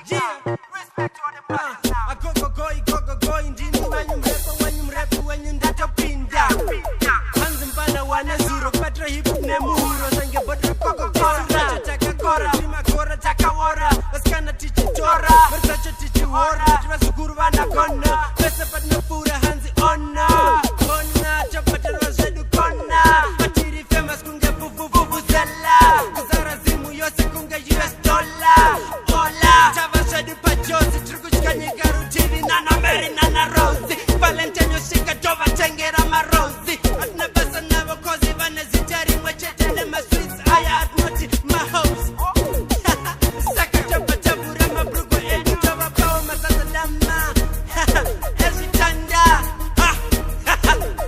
Yeah, respect to the brothers now. Go-go-go, ndini wenyu mrepu wenyu ndatopinda. Hanzi mpana wana zuro patra hip hop nemuhuro sange bodra koko-kora. Taka kora, tima kora, taka wora. Askana tichi tora, versace tichi wora. Tima sukuru vana kona, pesa patna pura hanzi ona. Kona, chapata rozedu kona. Atiri famous kunge fufu zela. Kuzara zimu yose kunge US dollar. Ola, tavashedu pajosi, trukuchikanye garu TV, nana Mary, nana Rosie. Valentino shika tova tengera marosi. Atna basa navo kozi vane zitari mwechetele ma sweets. Aya atnoti ma house. Saka chapa chabura mabrugo edi tova pawa masasa dama. Ezi tanda.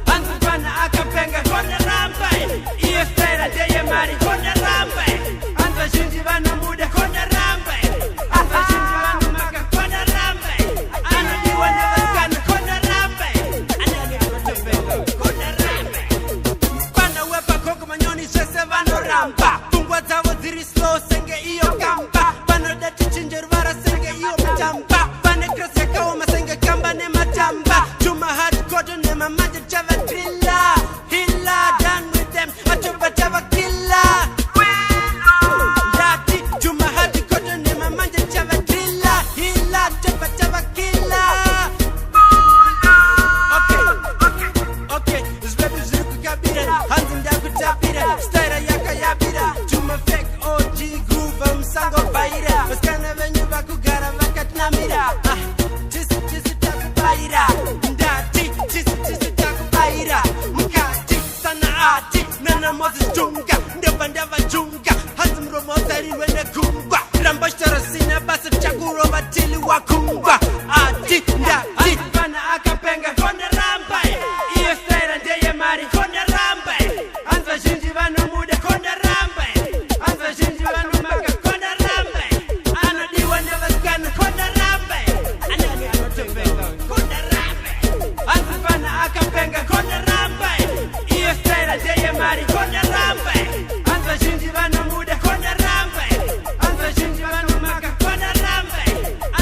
Anzu pana akapenga kona rambai. Iyo stera deye mari kona rambai. Anzu shinji vana muda kona rambai. Anzu shinji vana maka kona rambai. Ano diwa nevaskana kona rambai. Anani anotepenga kona rambai. Pana wepa koko manyoni shese vano ramba. Fungwa zavo ziri slow senge iyo kamba. Pano dati chinjervara senge iyo mtamba. Pane krasi kaoma senge kamba ne matamba. Juma hardcore ne mamaja chava drilla. Hilla done with them. Achoba chava killer. Dati Juma hardcore ne mamaja chava drilla. Hilla chava killer. Okay, this rap is Ruku Kabira. Hands in Daku Tapira. Style Yaka Yabira. Juma fake OG groove. Msango Baira. Maskana venue Bakugara Vakat Namira. Chisi Taku Baira. Ndati, Chisi Taku Baira. Mukati, Sana Ati. Nana Moses Junga. Ndeva Junga. Hands Mromo Sari Wene Kumba. Rambashtara Sina Basa Chakuro Batili Wakumba. Ati, Ndati. Pana Akapenga Kona Rambai. Iyo style ndeye mari Kona Rambai. Anza shinji vano muda Kona Rambai. Anza shinji vano maka Kona Rambai. Ano diwa nevaskana Kona Rambai. Anani anotepenga Kona Rambai. Anza pana akapenga Kona Rambai. Iyo style ndeye mari Kona Rambai. Anza shinji vano muda Kona Rambai. Anza shinji vano maka Kona Rambai.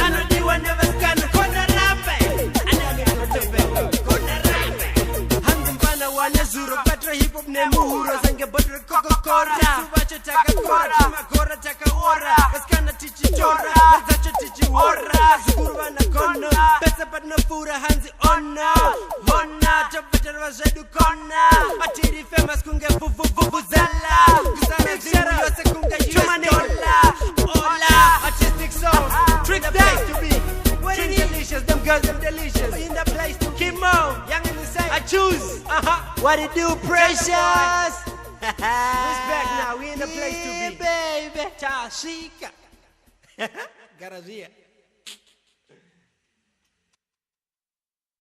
Ano diwa nevaskana Kona Rambai. Anani anotepenga Kona Rambai. Hanzi mpana wane zuro patra hip hop ne muhuro zange bodre koko-kora. Suvache taka kora, chima kora taka wora. Askana tichi chora, versace tichi wora. Sukuru vana kono, pesa patna pura hanzi ona. Hona, chapata rozedu kona. Atiri famous kunge fufu zela. Kuzara zimu yose kunge US dollar. Ola, artistic sound, trick the place to be. Twin delicious, them girls them delicious. In the place to keep on, young and insane. I choose. What it do, precious? Respect now, we in the place to be. Baby, Chashika. Garazia.